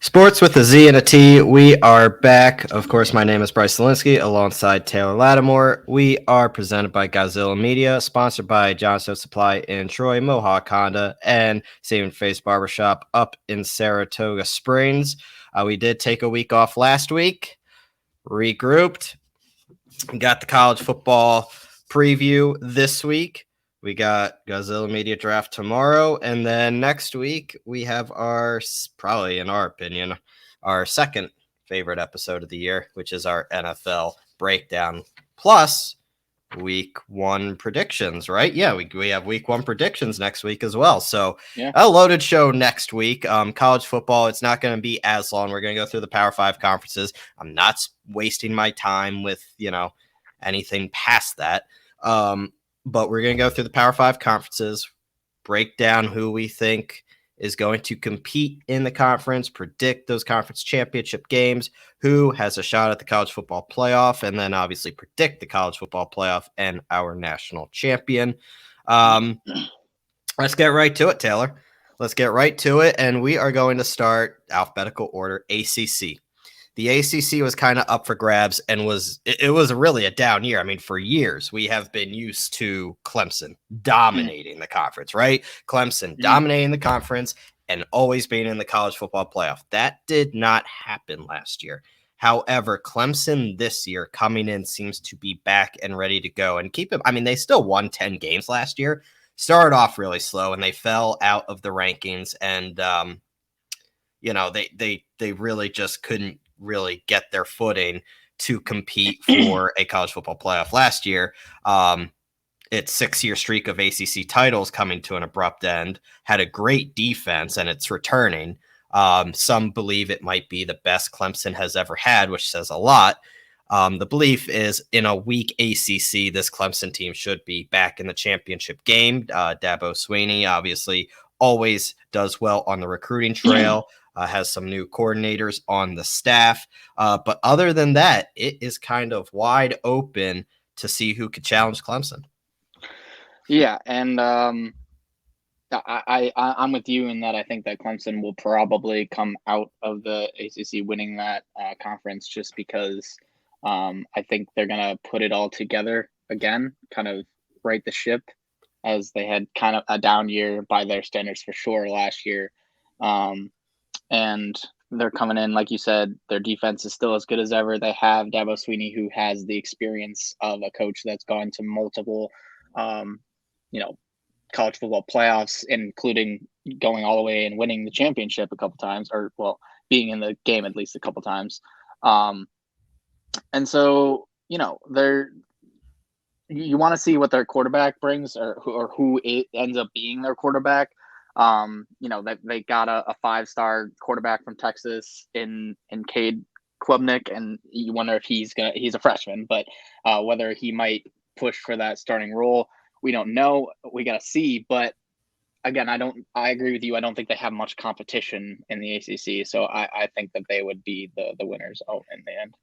Sports with a Z and a T. We are back. Of course, my name is Bryce Taylor alongside Taylor Lattimore. We are presented by Gozilla Media, sponsored by Johnson Supply in Troy, Mohawk Honda, and Saving Face Barbershop up in Saratoga Springs. We did take a week off last week, regrouped, got the college football preview this week. We got Gozilla Media Draft tomorrow, and then next week we have probably in our opinion, our second favorite episode of the year, which is our NFL breakdown, plus week one predictions, right? Yeah, we have week one predictions next week as well. So a loaded show next week. College football, it's not going to be as long. We're going to go through the Power 5 conferences. I'm not wasting my time with, anything past that. But we're going to go through the Power 5 conferences, break down who we think is going to compete in the conference, predict those conference championship games, who has a shot at the college football playoff, and then obviously predict the college football playoff and our national champion. Let's get right to it, Taylor. Let's get right to it, and we are going to start alphabetical order ACC. The ACC was kind of up for grabs and it was really a down year. I mean, for years, we have been used to Clemson dominating the conference, right? Clemson dominating the conference and always being in the college football playoff. That did not happen last year. However, Clemson this year coming in seems to be back and ready to go and keep it. I mean, they still won 10 games last year, started off really slow, and they fell out of the rankings. And, they really just couldn't really get their footing to compete for a college football playoff last year. Its 6-year streak of ACC titles coming to an abrupt end, had a great defense, and it's returning. Some believe it might be the best Clemson has ever had, which says a lot. The belief is in a weak ACC, this Clemson team should be back in the championship game. Dabo Swinney obviously always does well on the recruiting trail. Has some new coordinators on the staff. But other than that, it is kind of wide open to see who could challenge Clemson. Yeah, and I'm with you in that I think that Clemson will probably come out of the ACC winning that conference just because I think they're going to put it all together again, kind of right the ship, as they had kind of a down year by their standards for sure last year. And they're coming in, like you said, their defense is still as good as ever. They have Dabo Swinney, who has the experience of a coach that's gone to multiple, college football playoffs, including going all the way and winning the championship a couple times, being in the game at least a couple times. And so, you want to see what their quarterback brings or who it ends up being their quarterback. They got a 5-star quarterback from Texas in Cade Klubnik, and you wonder if he's a freshman, but whether he might push for that starting role, we don't know. We got to see. But again, I agree with you. I don't think they have much competition in the ACC. So I think that they would be the winners in the end.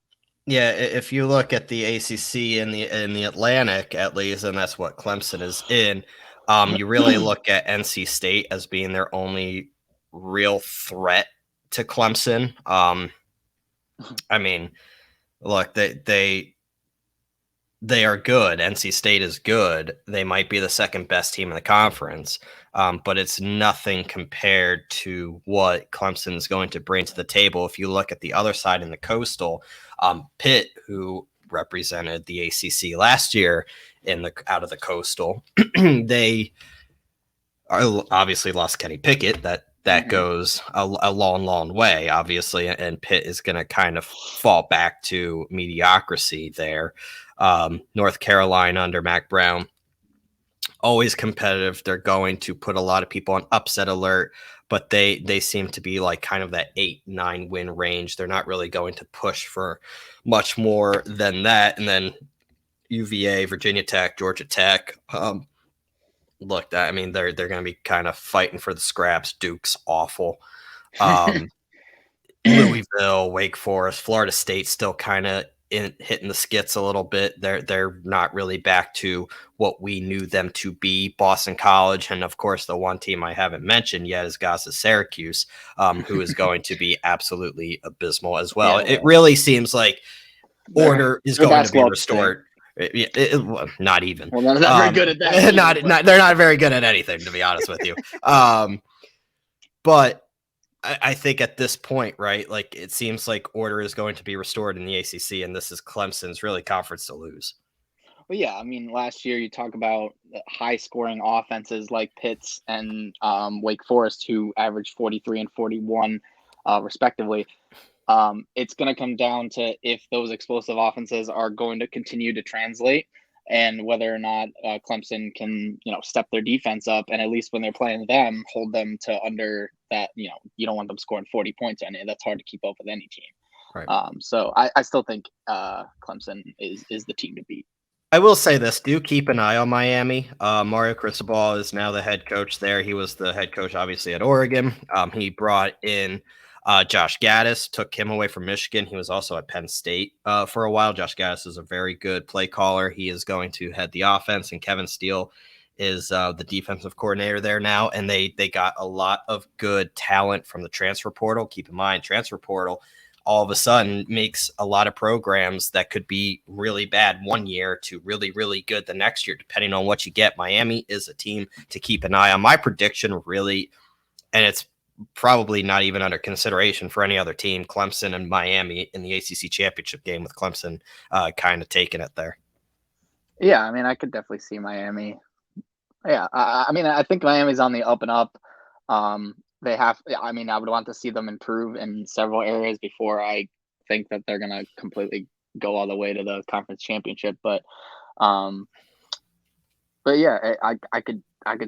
Yeah, if you look at the ACC in the Atlantic, at least, and that's what Clemson is in, you really look at NC State as being their only real threat to Clemson. I mean, look, they are good. NC State is good. They might be the second best team in the conference, but it's nothing compared to what Clemson is going to bring to the table. If you look at the other side in the Coastal, Pitt, who represented the ACC last year out of the Coastal, they are obviously lost Kenny Pickett. That goes a long way, obviously, and Pitt is going to kind of fall back to mediocrity there. North Carolina under Mac Brown, always competitive. They're going to put a lot of people on upset alert, but they seem to be like kind of that 8-9 win range. They're not really going to push for much more than that. And then UVA, Virginia Tech, Georgia Tech. Look, I mean, they're going to be kind of fighting for the scraps. Duke's awful. Louisville, Wake Forest, Florida State still kind of hitting the skits a little bit. They're not really back to what we knew them to be. Boston College, and of course the one team I haven't mentioned yet is Goz's Syracuse, who is going to be absolutely abysmal as well. It really seems like order is going to be restored. Not even. Well, they're not very good at that. They're not very good at anything, to be honest with you. But I think at this point, right, like it seems like order is going to be restored in the ACC, and this is Clemson's really conference to lose. Well, yeah, I mean, last year you talk about high-scoring offenses like Pitt's and Wake Forest, who averaged 43 and 41, respectively. It's going to come down to if those explosive offenses are going to continue to translate, and whether or not Clemson can, step their defense up, and at least when they're playing them, hold them to under that. You don't want them scoring 40 points on it. That's hard to keep up with any team. Right. So I still think Clemson is the team to beat. I will say this: do keep an eye on Miami. Mario Cristobal is now the head coach there. He was the head coach, obviously, at Oregon. He brought in Josh Gaddis, took him away from Michigan. He was also at Penn State for a while. Josh Gaddis is a very good play caller. He is going to head the offense, and Kevin Steele is the defensive coordinator there now. And they got a lot of good talent from the transfer portal. Keep in mind, transfer portal all of a sudden makes a lot of programs that could be really bad one year to really, really good the next year, depending on what you get. Miami is a team to keep an eye on. My prediction really, and it's probably not even under consideration for any other team, Clemson and Miami in the ACC championship game, with Clemson kind of taking it there. Yeah, I mean, I could definitely see Miami. Yeah, I mean, I think Miami's on the up and up. I would want to see them improve in several areas before I think that they're going to completely go all the way to the conference championship. But yeah, I could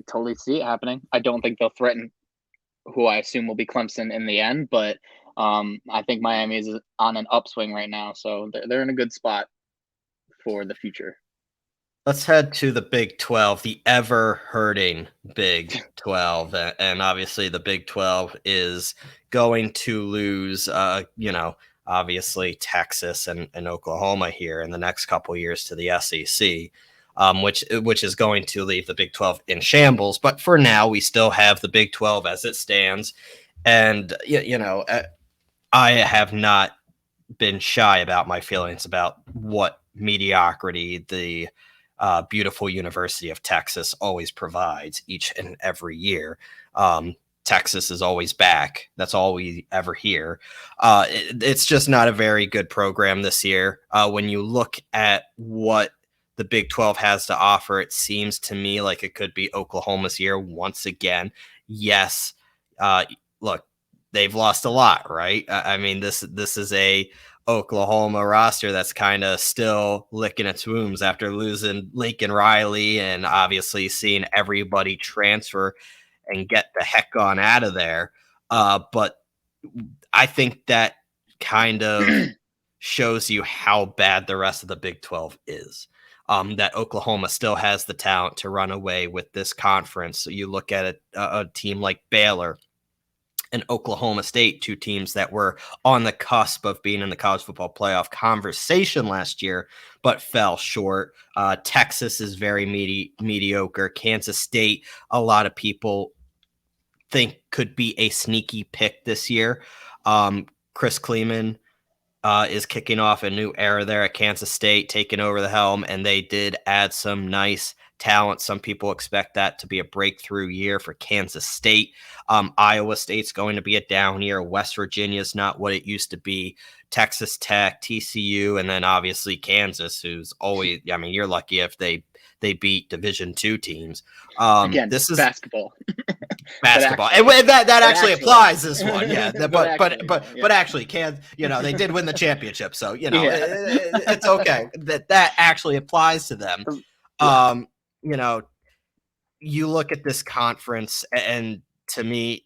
totally see it happening. I don't think they'll threaten who I assume will be Clemson in the end, but I think Miami is on an upswing right now, so they're in a good spot for the future. Let's head to the Big 12, the ever-hurting Big 12. And obviously the Big 12 is going to lose, obviously Texas and Oklahoma here in the next couple of years to the SEC, which is going to leave the Big 12 in shambles. But for now, we still have the Big 12 as it stands. And, I have not been shy about my feelings about what mediocrity the beautiful University of Texas always provides each and every year. Texas is always back. That's all we ever hear. It's just not a very good program this year. When you look at what the Big 12 has to offer, it seems to me like it could be Oklahoma's year once again. Yes. Look, they've lost a lot, right? I mean, this is a Oklahoma roster that's kind of still licking its wounds after losing Lincoln Riley and obviously seeing everybody transfer and get the heck on out of there. But I think that kind of shows you how bad the rest of the Big 12 is. That Oklahoma still has the talent to run away with this conference. So you look at a team like Baylor and Oklahoma State, two teams that were on the cusp of being in the college football playoff conversation last year, but fell short. Texas is very mediocre. Kansas State, a lot of people think could be a sneaky pick this year. Chris Kleeman is kicking off a new era there at Kansas State, taking over the helm, and they did add some nice talent. Some people expect that to be a breakthrough year for Kansas State. Iowa State's going to be a down year. West Virginia's not what it used to be. Texas Tech, TCU, and then obviously Kansas, who's always, I mean, you're lucky if they beat Division II teams. Again, this is basketball. Basketball, and that actually applies this one, yeah. But actually, they did win the championship, so it's okay that actually applies to them. You look at this conference, and to me,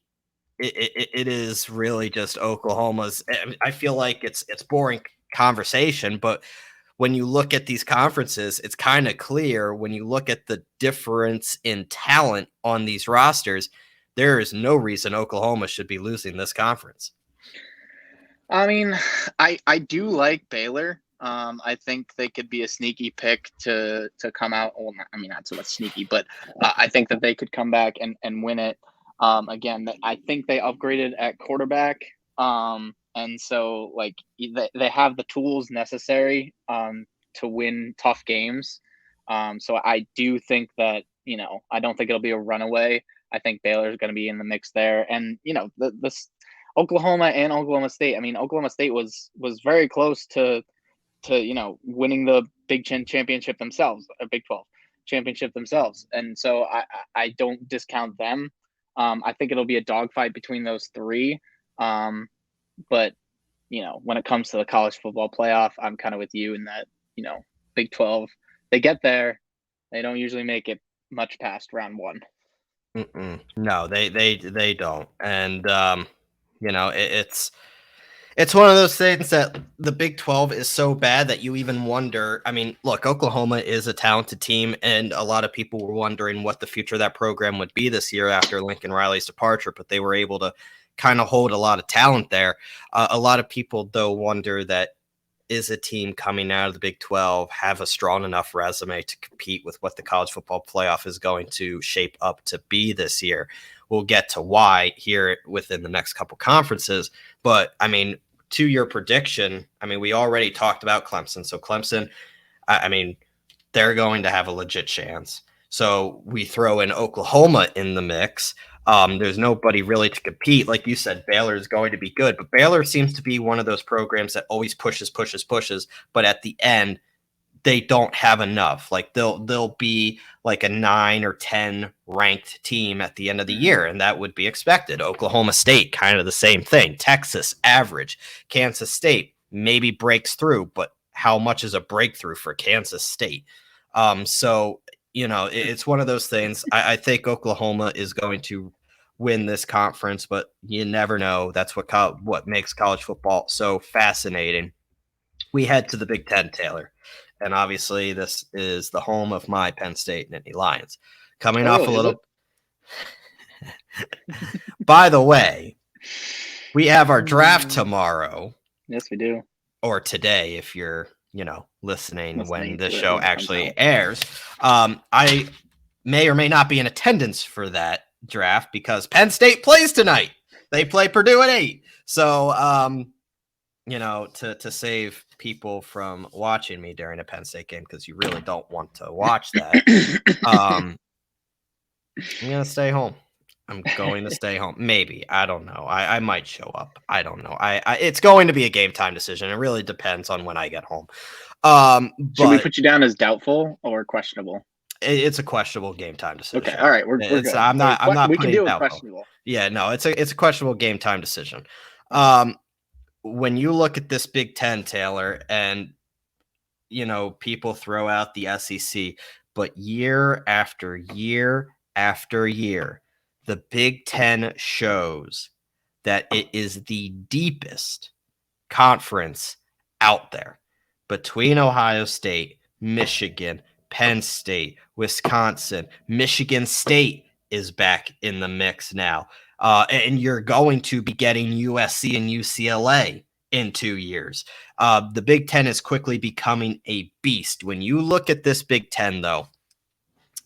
it is really just Oklahoma's. I feel like it's boring conversation, but when you look at these conferences, it's kind of clear when you look at the difference in talent on these rosters, there is no reason Oklahoma should be losing this conference. I mean, I do like Baylor. I think they could be a sneaky pick to come out. Well, not so much sneaky, but I think that they could come back and win it. Again, I think they upgraded at quarterback. And so like they have the tools necessary to win tough games. So I do think that, I don't think it'll be a runaway. I think Baylor's going to be in the mix there. And, this Oklahoma and Oklahoma State. I mean, Oklahoma State was very close to winning the Big Ten championship themselves, a Big 12 championship themselves. And so I don't discount them. I think it'll be a dogfight between those three. But, when it comes to the college football playoff, I'm kind of with you in that, Big 12, they get there. They don't usually make it much past round one. No, they don't. And, it's one of those things that the Big 12 is so bad that you even wonder. I mean, look, Oklahoma is a talented team, and a lot of people were wondering what the future of that program would be this year after Lincoln Riley's departure, but they were able to kind of hold a lot of talent there. A lot of people, though, wonder that is a team coming out of the Big 12 have a strong enough resume to compete with what the college football playoff is going to shape up to be this year. We'll get to why here within the next couple conferences. But, I mean, to your prediction, I mean, we already talked about Clemson. So Clemson, I mean, they're going to have a legit chance. So we throw in Oklahoma in the mix. There's nobody really to compete. Like you said, Baylor is going to be good, but Baylor seems to be one of those programs that always pushes, but at the end, they don't have enough. Like they'll be like a 9 or 10 ranked team at the end of the year, and that would be expected. Oklahoma State, kind of the same thing. Texas, average. Kansas State maybe breaks through, but how much is a breakthrough for Kansas State? So it's one of those things. I think Oklahoma is going to win this conference, but you never know. That's what makes college football so fascinating. We head to the Big Ten, Taylor. And obviously, this is the home of my Penn State Nittany Lions. Coming off a little. By the way, we have our draft tomorrow. Yes, we do. Or today, if you're, listening when the show actually airs. I may or may not be in attendance for that draft because Penn State plays tonight. They play Purdue at 8. So, to save people from watching me during a Penn State game, because you really don't want to watch that, I'm going to stay home. I'm going to stay home. Maybe. I don't know. I might show up. I don't know. It's going to be a game time decision. It really depends on when I get home. Should we put you down as doubtful or questionable? It's a questionable game time decision. Okay. All right. We're good. I'm not. We can deal with questionable. Yeah. No. It's a questionable game time decision. When you look at this Big Ten, Taylor, and people throw out the SEC, but year after year after year, the Big Ten shows that it is the deepest conference out there between Ohio State, Michigan, Penn State, Wisconsin. Michigan State is back in the mix now. And you're going to be getting USC and UCLA in 2 years. The Big Ten is quickly becoming a beast. When you look at this Big Ten, though,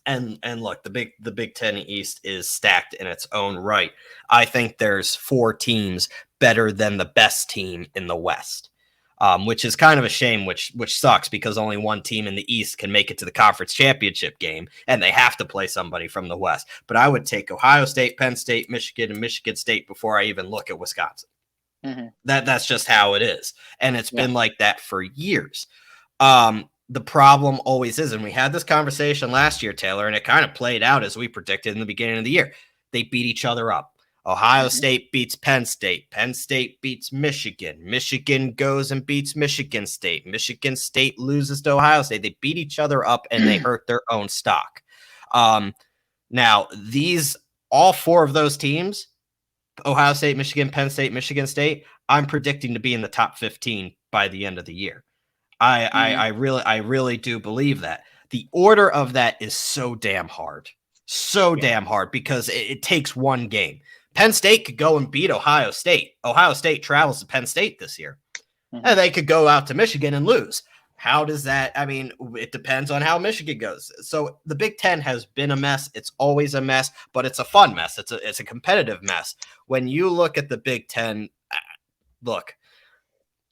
and look, the Big Ten East is stacked in its own right. I think there's 4 teams better than the best team in the West, which is kind of a shame, which sucks because only one team in the East can make it to the conference championship game, and they have to play somebody from the West. But I would take Ohio State, Penn State, Michigan, and Michigan State before I even look at Wisconsin. Mm-hmm. That's just how it is, and it's been like that for years. The problem always is, and we had this conversation last year, Taylor, and it kind of played out as we predicted in the beginning of the year. They beat each other up. Ohio State beats Penn State. Penn State beats Michigan. Michigan goes and beats Michigan State. Michigan State loses to Ohio State. They beat each other up, and they hurt their own stock. Now, all 4 of those teams, Ohio State, Michigan, Penn State, Michigan State, I'm predicting to be in the top 15 by the end of the year. I really do believe that. The order of that is so damn hard. Damn hard because it takes one game. Penn State could go and beat Ohio State. Ohio State travels to Penn State this year. And they could go out to Michigan and lose. How does that? I mean, it depends on how Michigan goes. So the Big Ten has been a mess. It's always a mess, but it's a fun mess. It's a competitive mess. When you look at the Big Ten, look,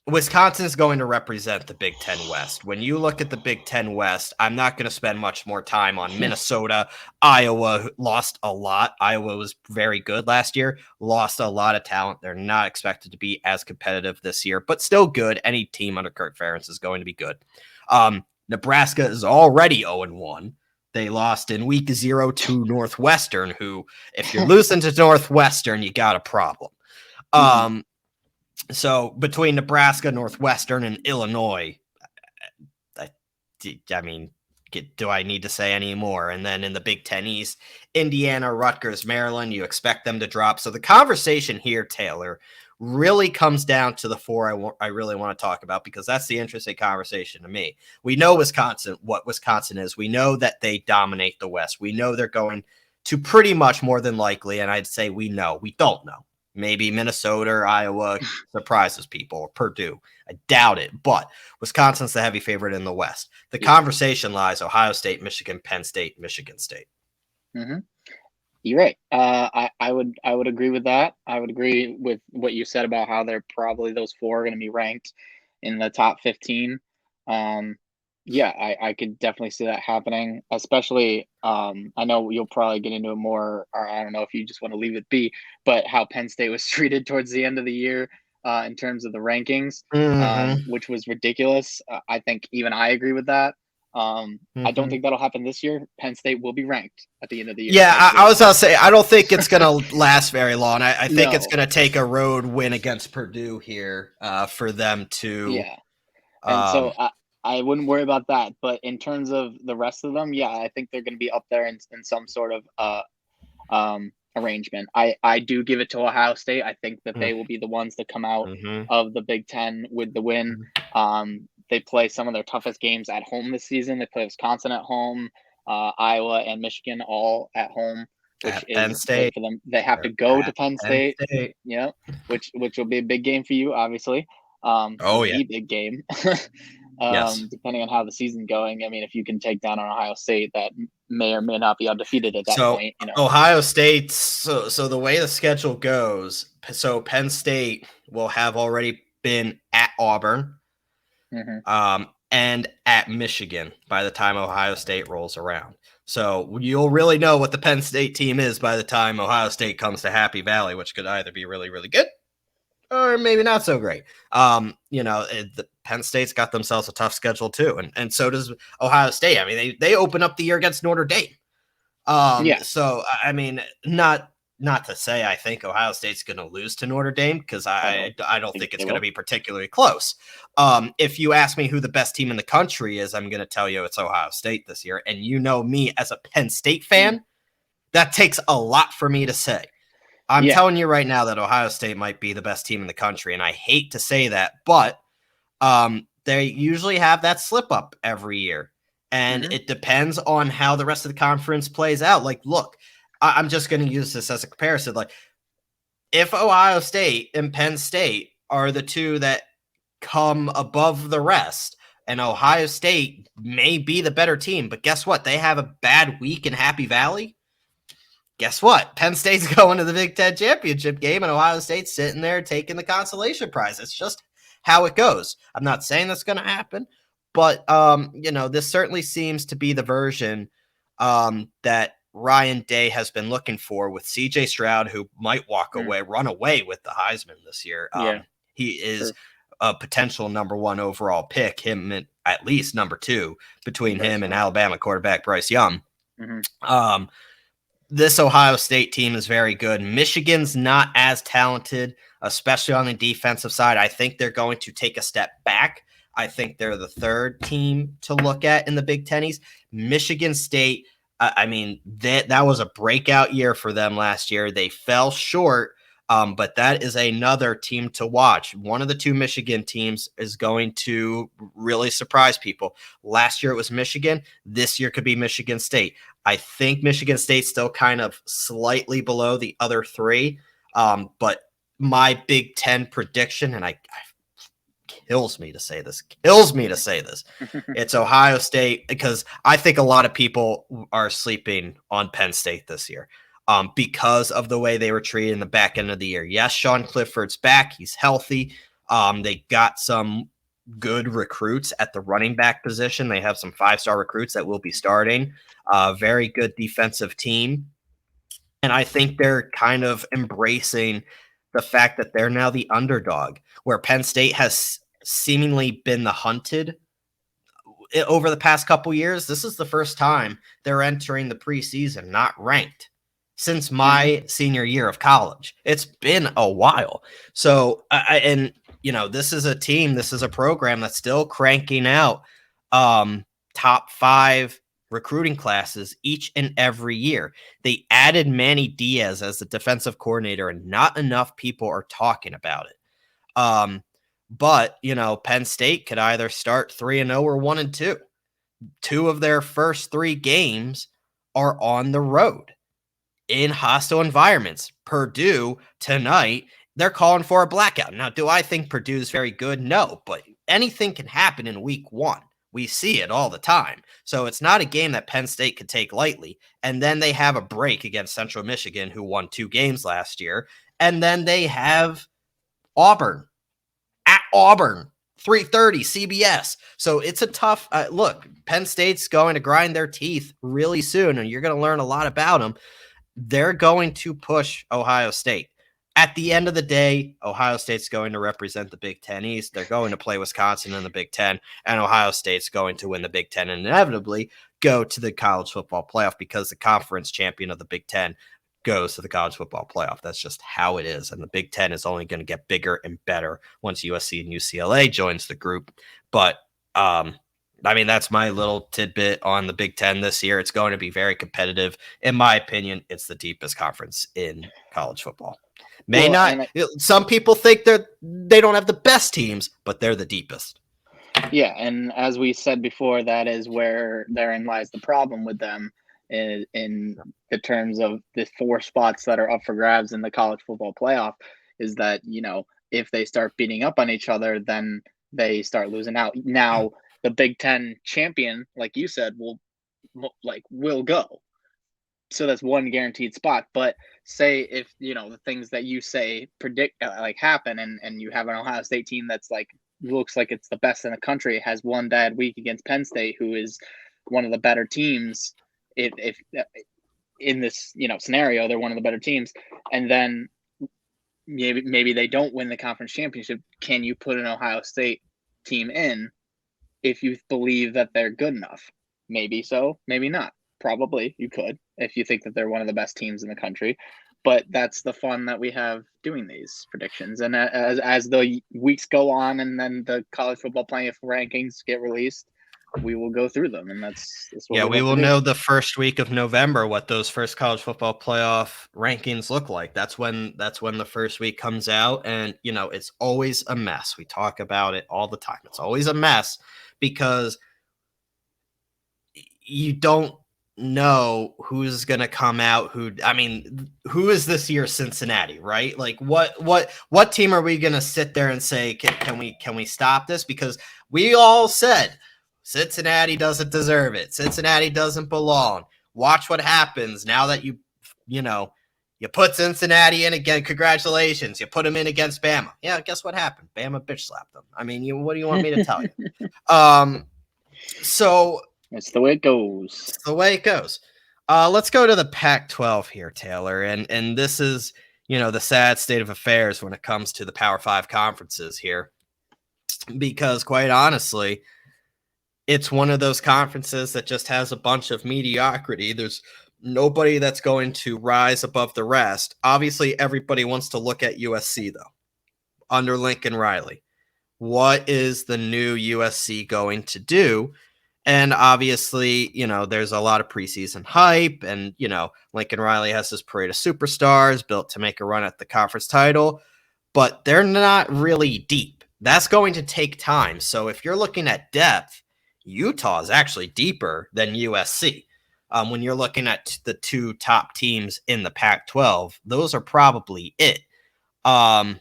Wisconsin's going to represent the Big Ten West. When you look at the Big Ten West, I'm not going to spend much more time on Minnesota. Iowa lost a lot. Iowa was very good last year, lost a lot of talent. They're not expected to be as competitive this year, but still good. Any team under Kirk Ferentz is going to be good. Nebraska is already 0-1. They lost in week 0 to Northwestern, who, if you're losing to Northwestern, you got a problem. So between Nebraska, Northwestern, and Illinois, I mean, do I need to say any more? And then in the Big Ten East, Indiana, Rutgers, Maryland, you expect them to drop. So the conversation here, Taylor, really comes down to the four I really want to talk about, because that's the interesting conversation to me. We know what Wisconsin is. We know that they dominate the West. We know they're going to pretty much more than likely, and I'd say we know. We don't know. Maybe Minnesota or Iowa surprises people, or Purdue. I doubt it, but Wisconsin's the heavy favorite in the West. The conversation lies Ohio State, Michigan, Penn State, Michigan State. You're right. I would agree with that. I would agree with what you said about how they're probably those four are going to be ranked in the top 15. I could definitely see that happening, especially I know you'll probably get into it more, or I don't know if you just want to leave it be, but how Penn State was treated towards the end of the year in terms of the rankings, which was ridiculous. I think even I agree with that. I don't think that'll happen this year. Penn State will be ranked at the end of the year. Yeah, I was going to say, I don't think it's going to last very long. I think it's going to take a road win against Purdue here for them to. Yeah. And so I wouldn't worry about that. But in terms of the rest of them, I think they're going to be up there in some sort of arrangement. I do give it to Ohio State. I think that they will be the ones that come out of the Big Ten with the win. They play some of their toughest games at home this season. They play Wisconsin at home, Iowa and Michigan all at home, which is Penn State for them. They have to go to Penn State, which will be a big game for you, obviously. The big game. Depending on how the season's going. I mean, if you can take down an Ohio State that may or may not be undefeated at that point. Ohio State, so the way the schedule goes, so Penn State will have already been at Auburn and at Michigan by the time Ohio State rolls around. So you'll really know what the Penn State team is by the time Ohio State comes to Happy Valley, which could either be really, really good or maybe not so great. The Penn State's got themselves a tough schedule too, and so does Ohio State. I mean, they open up the year against Notre Dame. So I mean, not to say I think Ohio State's going to lose to Notre Dame, because I don't think it's going to be particularly close. If you ask me who the best team in the country is, I'm going to tell you it's Ohio State this year. And you know me as a Penn State fan, that takes a lot for me to say. I'm telling you right now that Ohio State might be the best team in the country, and I hate to say that, but they usually have that slip up every year, and it depends on how the rest of the conference plays out. Like, look, I'm just going to use this as a comparison. Like, if Ohio State and Penn State are the two that come above the rest, and Ohio State may be the better team, but guess what? They have a bad week in Happy Valley. Guess what? Penn State's going to the Big Ten championship game, and Ohio State's sitting there taking the consolation prize. It's just how it goes. I'm not saying that's going to happen, but this certainly seems to be the version that Ryan Day has been looking for with CJ Stroud, who might run away with the Heisman this year. He is a potential number 1 overall pick, him at least number 2 between him and Alabama quarterback Bryce Young. This Ohio State team is very good. Michigan's not as talented, especially on the defensive side. I think they're going to take a step back. I think they're the third team to look at in the Big Ten East. Michigan State, that was a breakout year for them last year. They fell short, but that is another team to watch. One of the two Michigan teams is going to really surprise people. Last year it was Michigan. This year could be Michigan State. I think Michigan State's still kind of slightly below the other three, but my Big Ten prediction, and I kills me to say this. It's Ohio State, because I think a lot of people are sleeping on Penn State this year because of the way they were treated in the back end of the year. Yes, Sean Clifford's back. He's healthy. They got some good recruits at the running back position. They have some 5-star recruits that will be starting. Very good defensive team. And I think they're kind of embracing the fact that they're now the underdog, where Penn State has seemingly been the hunted over the past couple years. This is the first time they're entering the preseason not ranked since my senior year of college. It's been a while. So, this is a team, this is a program that's still cranking out top 5 recruiting classes each and every year. They added Manny Diaz as the defensive coordinator, and not enough people are talking about it. But, Penn State could either start 3-0 or 1-2. 2 of their first 3 games are on the road in hostile environments. Purdue tonight, they're calling for a blackout. Now, do I think Purdue's very good? No, but anything can happen in week 1. We see it all the time. So it's not a game that Penn State could take lightly. And then they have a break against Central Michigan, who won 2 games last year. And then they have Auburn at Auburn, 3:30 CBS. So it's a tough look. Penn State's going to grind their teeth really soon, and you're going to learn a lot about them. They're going to push Ohio State. At the end of the day, Ohio State's going to represent the Big Ten East. They're going to play Wisconsin in the Big Ten, and Ohio State's going to win the Big Ten and inevitably go to the college football playoff, because the conference champion of the Big Ten goes to the college football playoff. That's just how it is. And the Big Ten is only going to get bigger and better once USC and UCLA joins the group. But that's my little tidbit on the Big Ten this year. It's going to be very competitive. In my opinion, it's the deepest conference in college football. Some people think they don't have the best teams, but they're the deepest. Yeah, and as we said before, that is where therein lies the problem with them in the terms of the 4 spots that are up for grabs in the college football playoff, is that, if they start beating up on each other, then they start losing out. Now, the Big Ten champion, like you said, will go. So that's 1 guaranteed spot. But say if, the things that you say predict happen, and you have an Ohio State team that's looks like it's the best in the country, has 1 bad week against Penn State, who is one of the better teams. If in this scenario, they're one of the better teams, and then maybe they don't win the conference championship, can you put an Ohio State team in if you believe that they're good enough? Maybe so, maybe not. Probably you could, if you think that they're one of the best teams in the country. But that's the fun that we have doing these predictions. And as the weeks go on, and then the college football playoff rankings get released, we will go through them, and that's what we will know the first week of November what those first college football playoff rankings look like. That's when the first week comes out, and it's always a mess. We talk about it all the time. It's always a mess because you don't know who's going to come out. Who is this year Cincinnati, right? Like what team are we going to sit there and say, can we stop this? Because we all said Cincinnati doesn't deserve it. Cincinnati doesn't belong. Watch what happens now that you put Cincinnati in again. Congratulations. You put them in against Bama. Yeah, guess what happened? Bama bitch slapped them. What do you want me to tell you? So it's the way it goes. It's the way it goes. Let's go to the Pac-12 here, Taylor. And this is, the sad state of affairs when it comes to the Power 5 conferences here. Because quite honestly, it's one of those conferences that just has a bunch of mediocrity. There's nobody that's going to rise above the rest. Obviously, everybody wants to look at USC, though, under Lincoln Riley. What is the new USC going to do? And obviously, there's a lot of preseason hype, and, Lincoln Riley has this parade of superstars built to make a run at the conference title, but they're not really deep. That's going to take time. So if you're looking at depth, Utah is actually deeper than USC. When you're looking at the 2 top teams in the Pac-12, those are probably it. But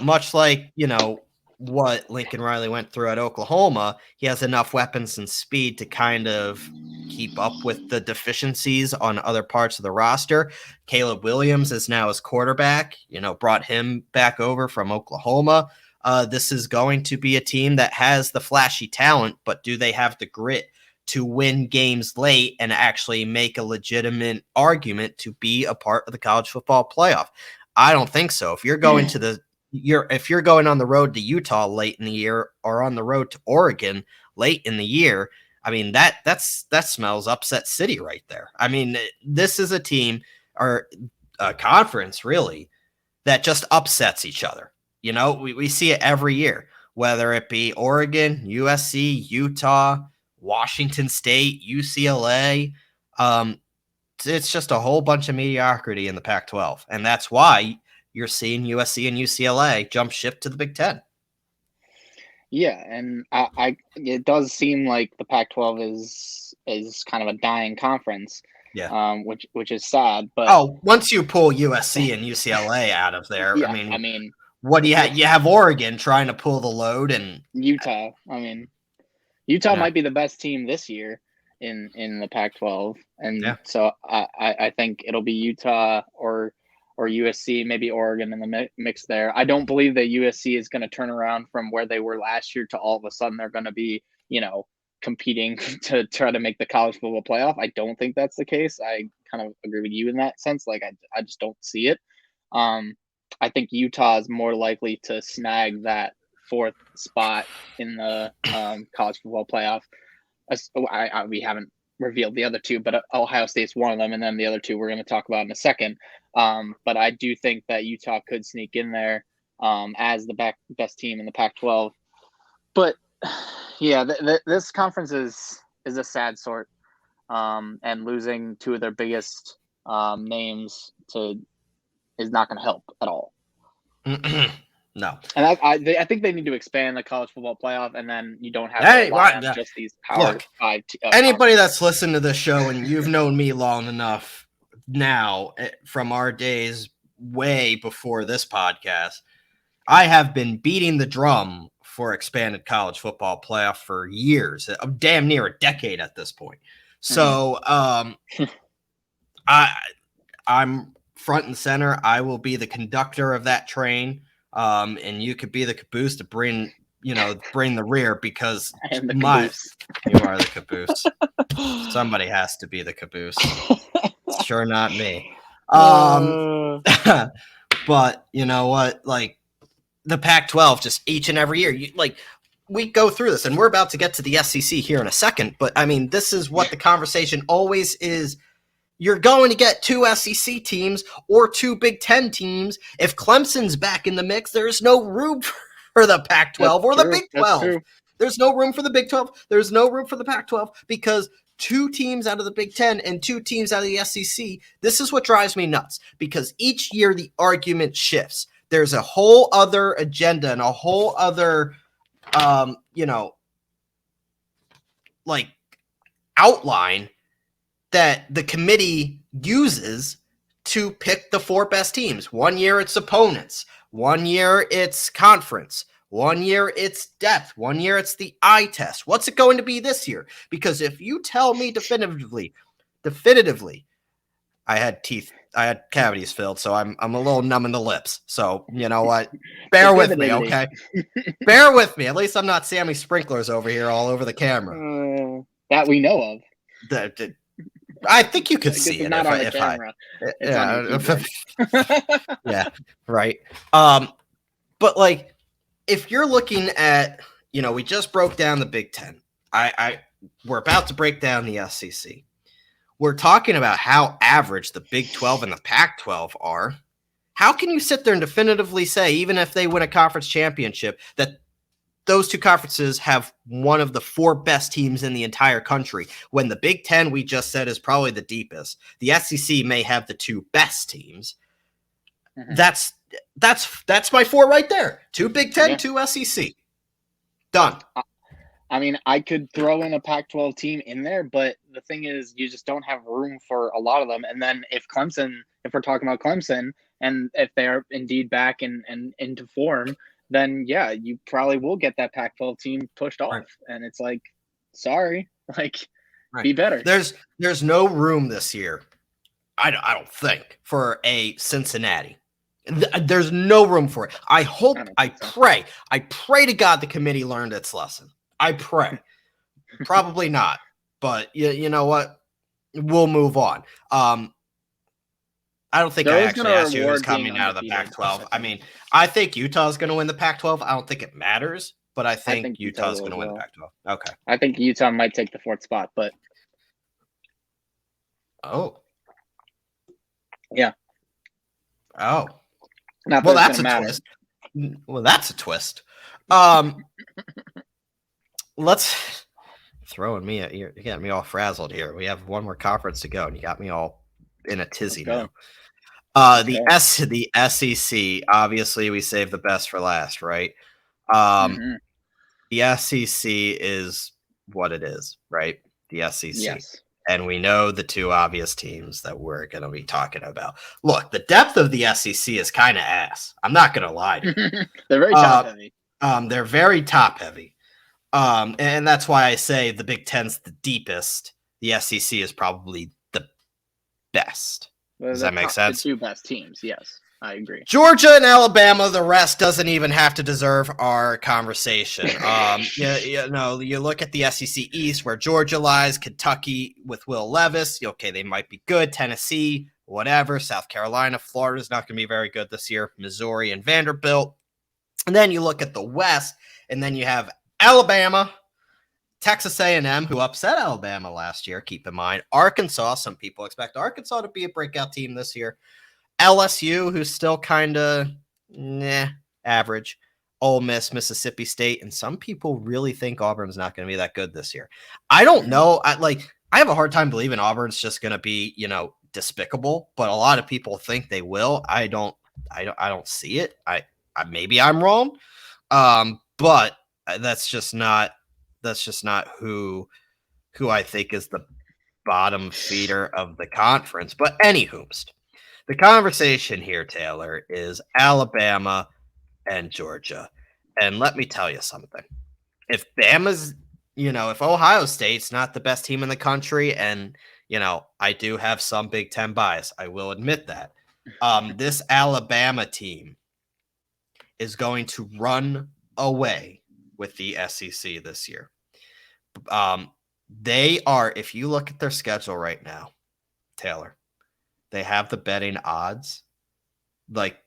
much like, what Lincoln Riley went through at Oklahoma, he has enough weapons and speed to kind of keep up with the deficiencies on other parts of the roster. Caleb Williams is now his quarterback, brought him back over from Oklahoma. This is going to be a team that has the flashy talent, but do they have the grit to win games late and actually make a legitimate argument to be a part of the college football playoff? I don't think so. If you're going if you're going on the road to Utah late in the year or on the road to Oregon late in the year, I mean, that smells upset city right there. I mean, this is a team or a conference really that just upsets each other. We see it every year, whether it be Oregon, USC, Utah, Washington State, UCLA. It's just a whole bunch of mediocrity in the Pac-12. And that's why you're seeing USC and UCLA jump ship to the Big Ten. Yeah, and it does seem like the Pac-12 is kind of a dying conference. Yeah. Which is sad. But once you pull USC and UCLA out of there, yeah, I mean, what do you have? You have Oregon trying to pull the load, and Utah. I mean, Utah might be the best team this year in the Pac-12, and so I think it'll be Utah or USC, maybe Oregon in the mix there. I don't believe that USC is going to turn around from where they were last year to all of a sudden they're going to be, competing to try to make the college football playoff. I don't think that's the case. I kind of agree with you in that sense. Like, I just don't see it. I think Utah is more likely to snag that fourth spot in the college football playoff. We haven't revealed the other two, but Ohio State's one of them, and then the other two we're going to talk about in a second. But I do think that Utah could sneak in there as the best team in the Pac-12. But yeah, this conference is a sad sort, and losing two of their biggest names is not going to help at all. No, and I think they need to expand the college football playoff, and then you don't have to rely on just these power five. Anybody that's listened to this show, and you've known me long enough now, from our days way before this podcast, I have been beating the drum for expanded college football playoff for years, damn near a decade at this point. So I'm front and center. I will be the conductor of that train. And you could be the caboose to bring the rear, because I am the caboose. You are the caboose. Somebody has to be the caboose. Sure, not me. But you know what? Like, the Pac-12, just each and every year, we go through this, and we're about to get to the SEC here in a second. But I mean, this is what the conversation always is. You're going to get two SEC teams or two Big Ten teams. If Clemson's back in the mix, there's no room for the Pac-12 or the Big 12. There's no room for the Big 12. There's no room for the Pac-12, because two teams out of the Big Ten and two teams out of the SEC, this is what drives me nuts, because each year the argument shifts. There's a whole other agenda and a whole other, outline that the committee uses to pick the four best teams. One year it's opponents. One year it's conference. One year it's depth. One year it's the eye test. What's it going to be this year? Because if you tell me definitively, I had cavities filled, so I'm a little numb in the lips. So you know what? Bear with me, okay? Bear with me. At least I'm not Sammy Sprinklers over here all over the camera. That we know of. I think you could see it not on the camera. Yeah, right. But if you're looking at, we just broke down the Big Ten. We're about to break down the SEC. We're talking about how average the Big 12 and the Pac-12 are. How can you sit there and definitively say, even if they win a conference championship, that those two conferences have one of the four best teams in the entire country, when the Big Ten, we just said, is probably the deepest? The SEC may have the two best teams. Mm-hmm. That's my four right there. Two Big Ten, two SEC. Done. I mean, I could throw in a Pac-12 team in there, but the thing is, you just don't have room for a lot of them. And then if we're talking about Clemson, and if they're indeed back and into form, then yeah, you probably will get that Pac-12 team pushed off. Right. And it's like, sorry, like, Right. be better. There's no room this year, I don't think, for a Cincinnati. There's no room for it. I hope, I pray to God the committee learned its lesson. I pray. Probably not, but you know what? We'll move on. I don't think I actually asked you who's coming out of the Pac-12. I mean, I think Utah's going to win the Pac-12. I don't think it matters, but I think Utah's going to win the Pac-12. Okay. I think Utah might take the 4th spot, but yeah. Oh. Not well, that's a twist. Well, that's a twist. Let's throwing me at you getting me all frazzled here. We have one more conference to go, and you got me all in a tizzy now. The SEC, obviously we saved the best for last, right? The SEC is what it is, right? The SEC. Yes. And we know the two obvious teams that we're going to be talking about. Look, the depth of the SEC is kind of ass. I'm not going to lie to you. They're very top heavy. They're very top heavy. And that's why I say the Big Ten's the deepest. The SEC is probably the best. Does that make sense? The 2 best teams, yes. I agree. Georgia and Alabama, the rest doesn't even have to deserve our conversation. You look at the SEC East where Georgia lies, Kentucky with Will Levis. Okay, they might be good. Tennessee, whatever. South Carolina, Florida's not going to be very good this year. Missouri and Vanderbilt. And then you look at the West, and then you have Alabama, Texas A&M, who upset Alabama last year. Keep in mind, Arkansas. Some people expect Arkansas to be a breakout team this year. LSU, who's still kind of average. Ole Miss, Mississippi State, and some people really think Auburn's not going to be that good this year. I don't know. I have a hard time believing Auburn's just going to be, despicable, but a lot of people think they will. I don't see it. Maybe I'm wrong, but that's just not who I think is the bottom feeder of the conference. But anywho's. The conversation here, Taylor, is Alabama and Georgia. And let me tell you something. If Bama's, if Ohio State's not the best team in the country, and, I do have some Big Ten bias, I will admit that. This Alabama team is going to run away with the SEC this year. They are, if you look at their schedule right now, Taylor, they have the betting odds, like,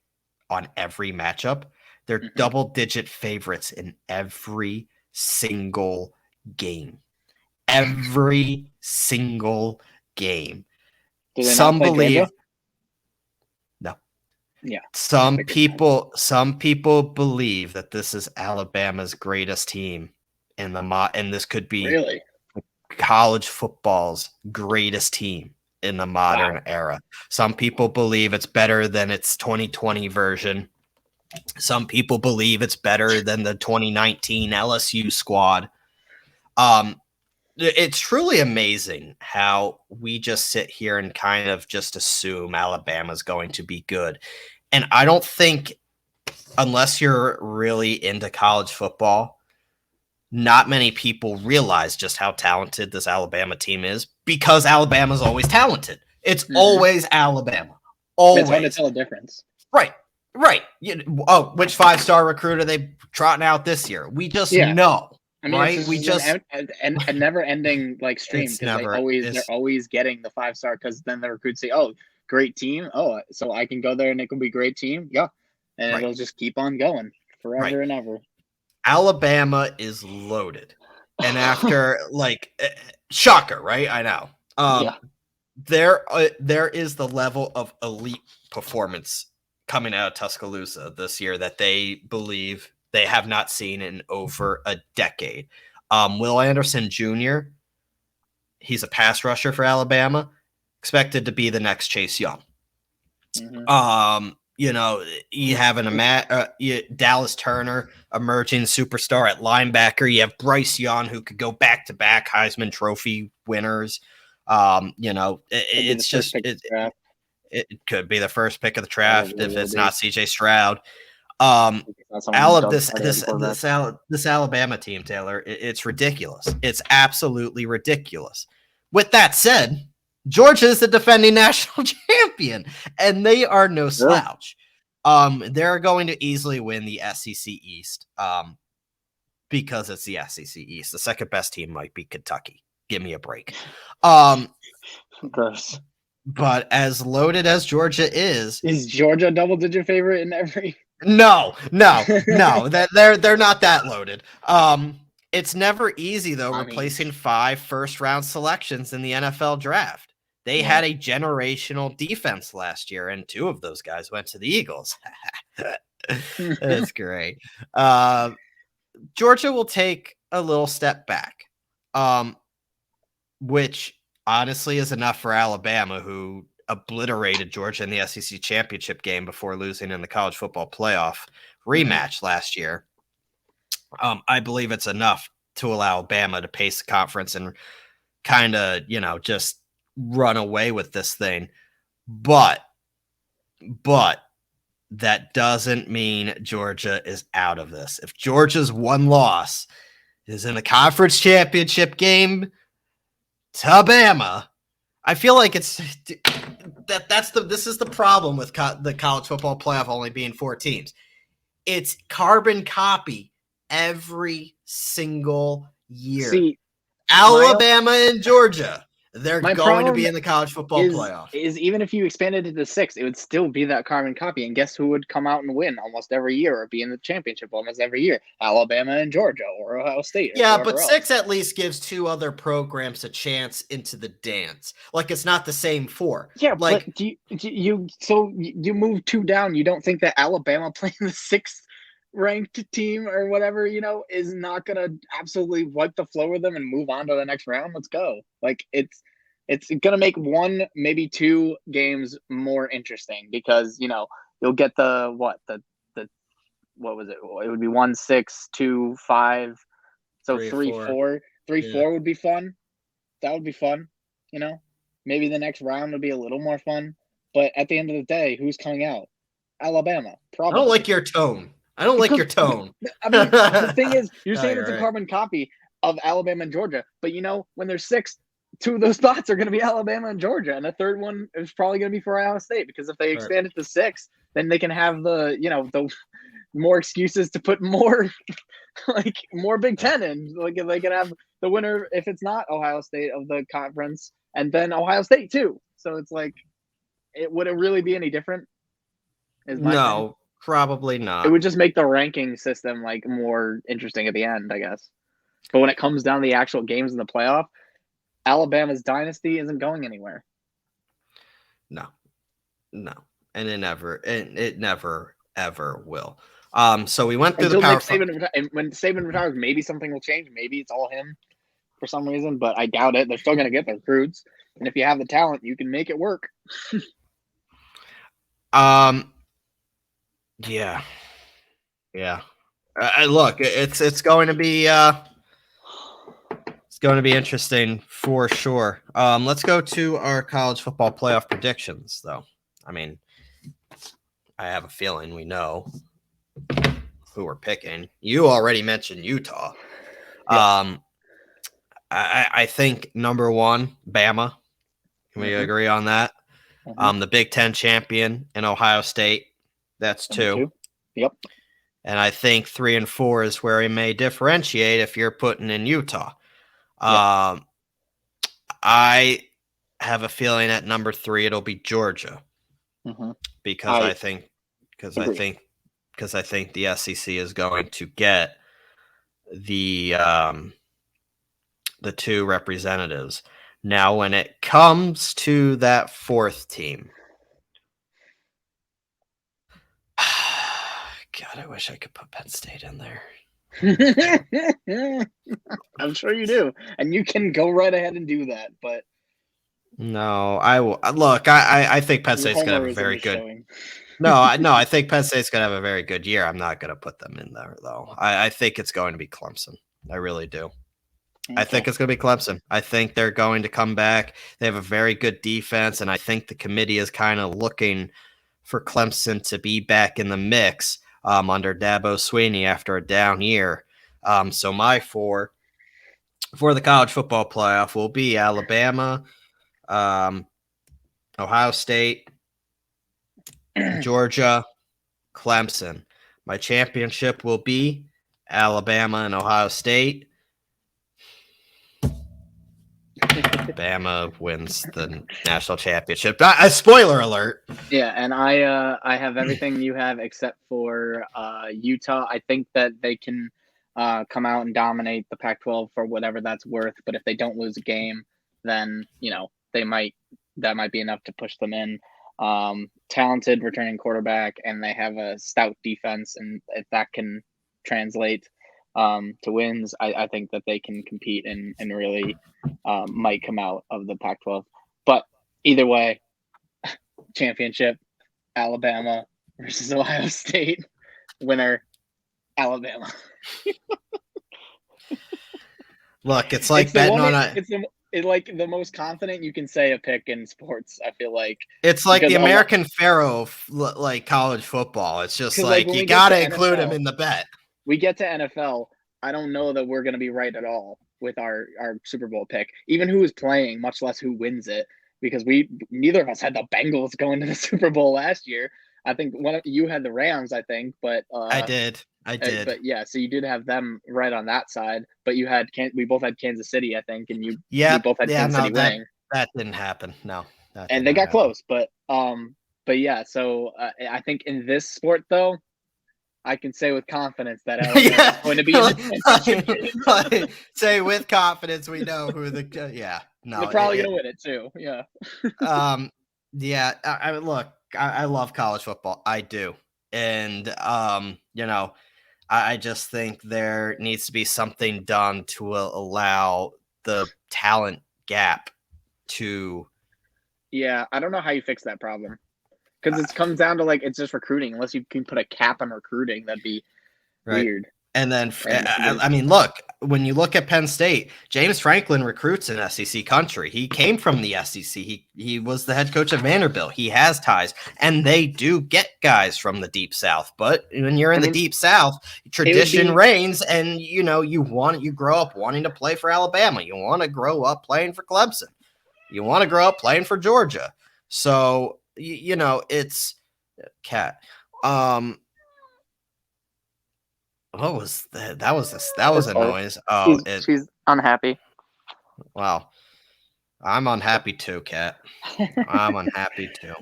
on every matchup. They're double-digit favorites in every single game. Every single game. Some believe. No. Yeah. Some people believe that this is Alabama's greatest team and this could be really college football's greatest team in the modern era. Some people believe it's better than its 2020 version. Some people believe it's better than the 2019 LSU squad. It's truly amazing how we just sit here and kind of just assume Alabama's going to be good. And I don't think, unless you're really into college football, not many people realize just how talented this Alabama team is, because Alabama's always talented. It's always Alabama. Always. It's hard to tell a difference. Right. Which 5-star recruiter they trotting out this year? We just know. I mean, right? We just a never-ending stream, because they're always getting the 5-star, because then the recruits say, "Oh, great team. Oh, so I can go there and it can be a great team." Yeah, and it'll just keep on going forever and ever. Alabama is loaded, and after shocker, right? I know. There is the level of elite performance coming out of Tuscaloosa this year that they believe they have not seen in over a decade. Will Anderson Jr., he's a pass rusher for Alabama, expected to be the next Chase Young. You have Dallas Turner, emerging superstar at linebacker. You have Bryce Young, who could go back-to-back Heisman Trophy winners. It could be the first pick of the draft if it's not CJ Stroud. This Alabama team, Taylor, it's ridiculous. It's absolutely ridiculous. With that said, Georgia is the defending national champion, and they are no slouch. They're going to easily win the SEC East because it's the SEC East. The second best team might be Kentucky. Give me a break. Gross. But as loaded as Georgia is Georgia a double-digit favorite in every? No. They're not that loaded. It's never easy though, replacing 5 first-round selections in the NFL draft. They had a generational defense last year, and 2 of those guys went to the Eagles. That's great. Georgia will take a little step back, which honestly is enough for Alabama, who obliterated Georgia in the SEC championship game before losing in the college football playoff rematch last year. I believe it's enough to allow Alabama to pace the conference and kind of, just run away with this thing. But that doesn't mean Georgia is out of this. If Georgia's one loss is in the conference championship game to Bama, I feel like this is the problem with the college football playoff only being 4 teams. It's carbon copy every single year. See, Alabama and Georgia, they're going to be in the college football playoff. Is even if you expanded it to 6, it would still be that carbon copy. And guess who would come out and win almost every year or be in the championship almost every year? Alabama and Georgia or Ohio State. Yeah, but 6 at least gives 2 other programs a chance into the dance. Like, it's not the same 4. Yeah, like, but you move 2 down. You don't think that Alabama playing the 6th ranked team or whatever, is not going to absolutely wipe the floor with them and move on to the next round? Let's go. Like, it's going to make 1, maybe 2 games more interesting because, you'll get what was it? It would be 1, 6, 2, 5. So 3, 4. 3, 4 would be fun. That would be fun. Maybe the next round would be a little more fun. But at the end of the day, who's coming out? Alabama. Probably. I don't like your tone. I mean, the thing is, you're saying it's a carbon copy of Alabama and Georgia, but when there's 6, 2 of those spots are going to be Alabama and Georgia, and the third one is probably going to be for Ohio State, because if they expand it to 6, then they can have the more excuses to put more more Big Ten in. Like, they can have the winner, if it's not Ohio State, of the conference, and then Ohio State too. So it's like, would it really be any different? No. Probably not. It would just make the ranking system more interesting at the end, I guess. But when it comes down to the actual games in the playoff, Alabama's dynasty isn't going anywhere. No, and it never ever will. So we went through the power. And when Saban retires, maybe something will change. Maybe it's all him for some reason, but I doubt it. They're still going to get their recruits, and if you have the talent, you can make it work. Yeah. Look, it's going to be interesting for sure. Let's go to our college football playoff predictions, though. I mean, I have a feeling we know who we're picking. You already mentioned Utah. Yes. I think number 1, Bama. Can we agree on that? The Big Ten champion in Ohio State. That's 2. Yep. And I think 3 and 4 is where he may differentiate if you're putting in Utah. Yep. I have a feeling at number 3 it'll be Georgia, because I think the SEC is going to get the 2 representatives. Now, when it comes to that 4th team. God, I wish I could put Penn State in there. I'm sure you do, and you can go right ahead and do that. But no, I will. Look, I think Penn State's gonna have a very good. I think Penn State's gonna have a very good year. I'm not gonna put them in there though. I think it's going to be Clemson. I really do. Okay. I think it's going to be Clemson. I think they're going to come back. They have a very good defense, and I think the committee is kind of looking for Clemson to be back in the mix. under Dabo Swinney after a down year. So my four for the college football playoff will be Alabama, Ohio State, Georgia, Clemson. My championship will be Alabama and Ohio State. Alabama wins the national championship. Spoiler alert. Yeah, and I have everything you have except for Utah. I think that they can come out and dominate the Pac-12 for whatever that's worth. But if they don't lose a game, then that might be enough to push them in. Talented returning quarterback, and they have a stout defense, and if that can translate to wins, I think that they can compete and really might come out of the Pac-12. But either way, championship, Alabama versus Ohio State. Winner, Alabama. Look, it's like betting on a. It's like the most confident you can say a pick in sports. I feel like it's like the American Pharaoh of like college football. It's just like you got to include him in the bet. We get to NFL. I don't know that we're going to be right at all with our Super Bowl pick, even who is playing, much less who wins it, because neither of us had the Bengals going to the Super Bowl last year. I think you had the Rams, I think, but I did. But yeah, so you did have them right on that side, but we both had Kansas City, I think, and we both had Kansas City winning. That didn't happen. No, and they got close, but yeah. So I think in this sport, though, I can say with confidence that Alabama is going to be in the say with confidence we know who the no, they're probably going to win it too. Yeah. Yeah. Look, I love college football. I do, and I just think there needs to be something done to allow the talent gap to. Yeah, I don't know how you fix that problem, because it comes down to it's just recruiting. Unless you can put a cap on recruiting, that'd be weird. And then, I mean, look, when you look at Penn State, James Franklin recruits in SEC country. He came from the SEC. He was the head coach of Vanderbilt. He has ties, and they do get guys from the Deep South. But when you're in the Deep South, tradition reigns, and you grow up wanting to play for Alabama. You want to grow up playing for Clemson. You want to grow up playing for Georgia. So it's cat. What was that? That was a noise. Oh, she's unhappy. Wow. I'm unhappy too, Kat. I'm unhappy too.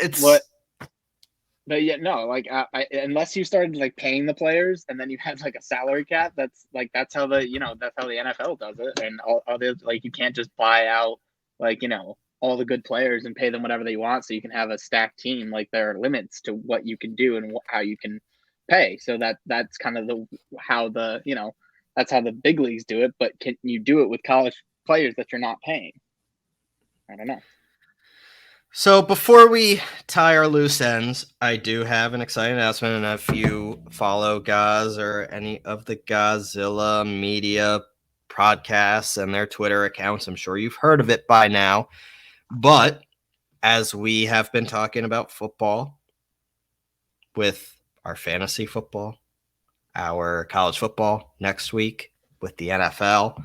It's what? But yeah, no. Unless you started paying the players and then you had a salary cap, that's how the NFL does it, and all the you can't just buy out all the good players and pay them whatever they want, so you can have a stacked team. There are limits to what you can do and how you can pay. So that's kind of how the big leagues do it. But can you do it with college players that you're not paying? I don't know. So before we tie our loose ends, I do have an exciting announcement. And if you follow Goz or any of the Gozilla media podcasts and their Twitter accounts, I'm sure you've heard of it by now. But as we have been talking about football with our fantasy football, our college football next week with the NFL.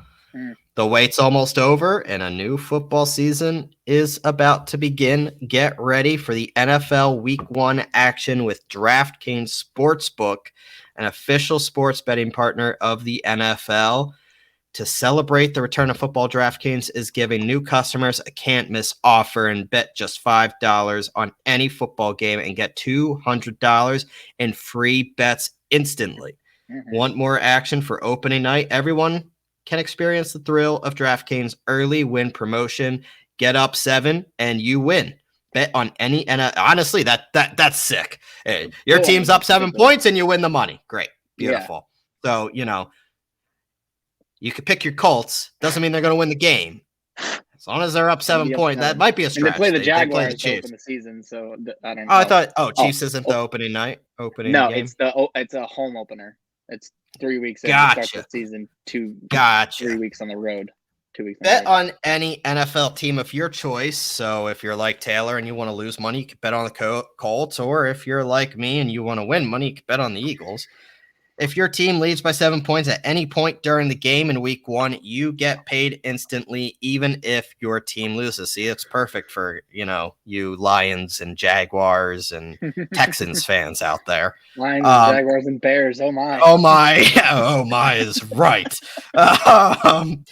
The wait's almost over and a new football season is about to begin. Get ready for the NFL Week 1 action with DraftKings Sportsbook, an official sports betting partner of the NFL. To celebrate the return of football, DraftKings is giving new customers a can't-miss offer and bet just $5 on any football game and get $200 in free bets instantly. Want more action for opening night? Everyone can experience the thrill of DraftKings early win promotion. Get up 7 and you win. Bet on any honestly, that's sick. Your team's up 7 points and you win the money. Great. Beautiful. Yeah. So, you could pick your Colts. Doesn't mean they're going to win the game. As long as they're up 7 points, that might be a stretch. And they play the Jaguars to open the season, so I don't know. I thought Chiefs isn't the opening night. No, game? It's a home opener. It's 3 weeks in Gotcha. to start the season. 3 weeks on the road. 2 weeks. Bet on any NFL team of your choice. So if you're like Taylor and you want to lose money, you can bet on the Colts. Or if you're like me and you want to win money, you can bet on the Eagles. If your team leads by 7 points at any point during the game in week 1, you get paid instantly, even if your team loses. See, it's perfect for, you Lions and Jaguars and Texans fans out there. Lions and Jaguars and Bears. Oh my. Oh my. Oh my is right. Download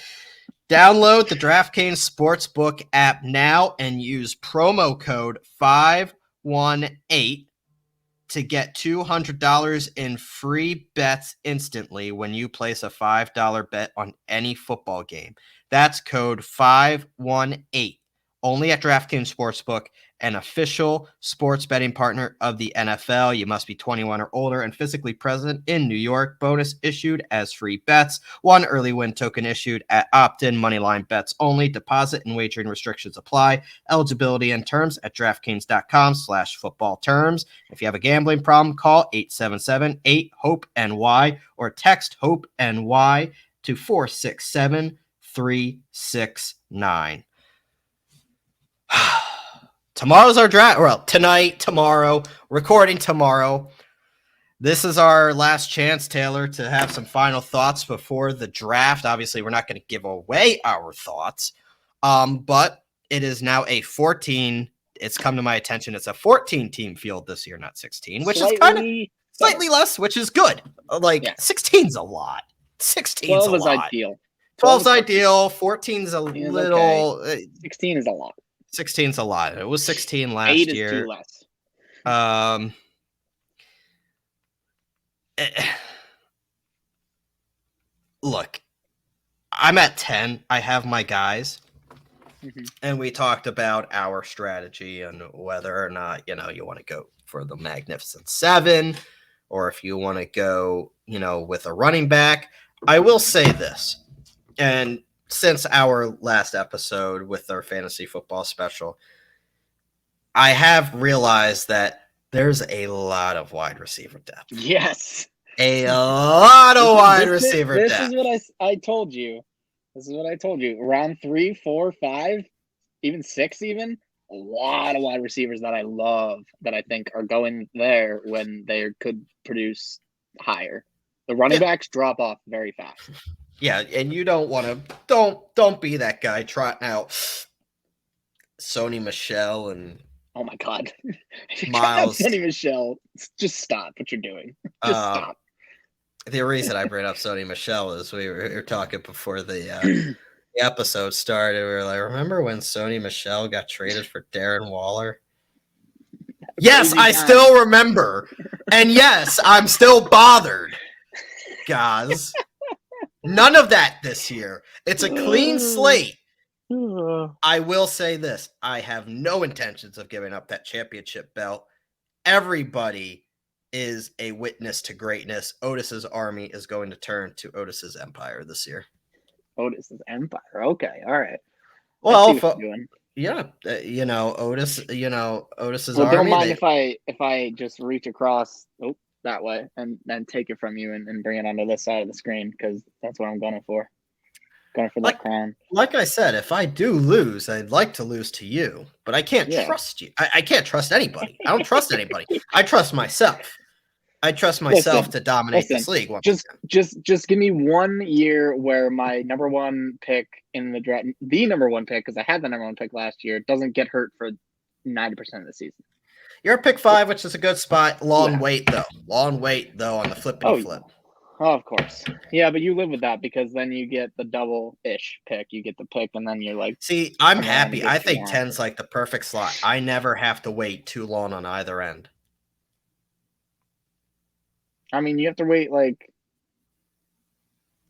the DraftKings Sportsbook app now and use promo code 518 to get $200 in free bets instantly when you place a $5 bet on any football game. That's code 518. Only at DraftKings Sportsbook, an official sports betting partner of the NFL. You must be 21 or older and physically present in New York. Bonus issued as free bets. 1 early win token issued at opt-in moneyline bets only. Deposit and wagering restrictions apply. Eligibility and terms at DraftKings.com/football terms. If you have a gambling problem, call 877-8-HOPE-NY or text HOPE-NY to 467-369. Tomorrow's our draft. Well, tonight, tomorrow, recording tomorrow. This is our last chance, Taylor, to have some final thoughts before the draft. Obviously, we're not going to give away our thoughts, but it is now a 14. It's come to my attention. It's a 14-team field this year, not 16, which is kind of slightly less, which is good. 16's a lot. 16's 12 a is lot. Ideal. 12's ideal. 14's a little. Okay. 16 is a lot. 16's a lot. It was 16 last 8 is year. Too less. Look, I'm at 10. I have my guys. Mm-hmm. And we talked about our strategy and whether or not, you want to go for the Magnificent 7 or if you want to go, with a running back. I will say this, and since our last episode with our fantasy football special, I have realized that there's a lot of wide receiver depth. Yes. A lot of wide receiver depth. This is what I told you. This is what I told you. Round 3, 4, 5, even 6 even. A lot of wide receivers that I love that I think are going there when they could produce higher. The running backs drop off very fast. Yeah, and you don't want to don't be that guy trotting out Sony Michel and oh my god, Miles. Sony Michel, just stop what you're doing. Just stop. The reason I bring up Sony Michel is we were talking before the episode started. We were like, remember when Sony Michel got traded for Darren Waller? Yes, I still remember, and yes, I'm still bothered, guys. None of that this year. It's a clean slate. I will say this. I have no intentions of giving up that championship belt. Everybody is a witness to greatness. Otis's army is going to turn to Otis's empire this year. Otis's empire. Okay. All right. Well, Otis, Otis's army. Don't mind if I just reach across that way and then take it from you and bring it onto this side of the screen because that's what I'm going for. Going for that crown. Like I said, if I do lose, I'd like to lose to you, but I can't trust you. I can't trust anybody. I don't trust anybody. I trust myself. I trust myself to dominate this league. Just give me 1 year where my number 1 pick in the draft, the number 1 pick, because I had the number 1 pick last year, doesn't get hurt for 90% of the season. You're a pick 5, which is a good spot. Long wait though on the flippity flip. Oh, of course. Yeah, but you live with that because then you get the double-ish pick. You get the pick, and then you're like... See, I'm happy. I think 10's like the perfect slot. I never have to wait too long on either end. I mean, you have to wait, like,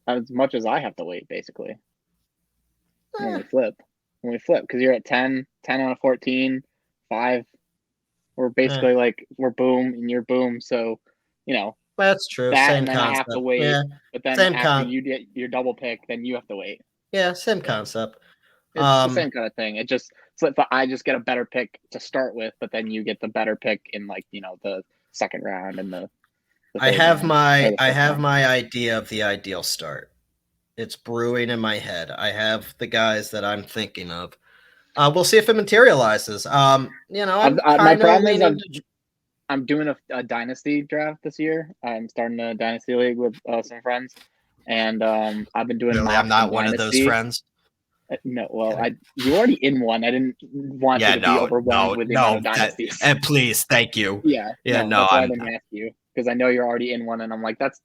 as much as I have to wait, basically. When we flip. Because you're at 10 out of 14, 5. We're basically we're boom, and you're boom, so, That's true. That, same and then concept. I have to wait. Yeah. But then after you get your double pick, then you have to wait. Yeah, same concept. It's the same kind of thing. I just get a better pick to start with, but then you get the better pick in the second round and the I have my idea of the ideal start. It's brewing in my head. I have the guys that I'm thinking of. We'll see if it materializes. I'm my kind of problem is leaning. I'm doing a dynasty draft this year. I'm starting a dynasty league with some friends, and I've been doing Really, I'm mocks in not one of those dynasty. friends. No, well, you already in one. I didn't want you to be overwhelmed with the amount of dynasties. And please, thank you. Yeah, No, that's why I didn't ask you, because I know you're already in one, and I'm like, that's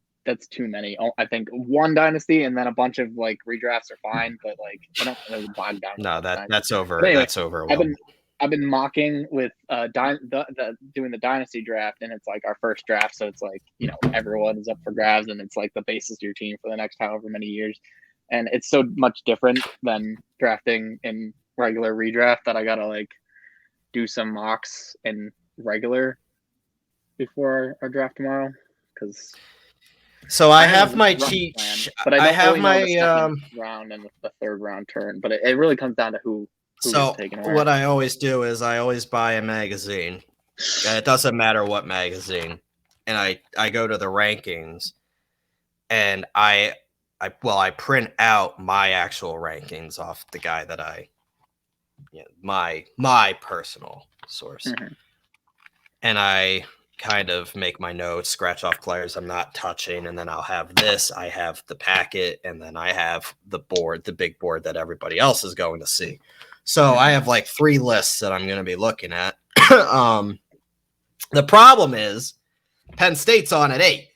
too many. I think one dynasty and then a bunch of like redrafts are fine, but like I don't really bog down. No, that's over. But anyway, That's overwhelming. I've been mocking with doing the dynasty draft, and it's like our first draft, so it's like everyone is up for grabs, and it's like the basis of your team for the next however many years, and it's so much different than drafting in regular redraft that I gotta like do some mocks in regular before our draft tomorrow, because so I have my cheat, but I have my round and the third round turn, but it really comes down to who. So what I always do is I always buy a magazine. It doesn't matter what magazine, and I go to the rankings, and I print out my actual rankings off the guy that my personal source, and I kind of make my notes, scratch off players I'm not touching, and then I'll have this. I have the packet, and then I have the board, the big board that everybody else is going to see. So I have like 3 lists that I'm going to be looking at. The problem is Penn State's on at 8.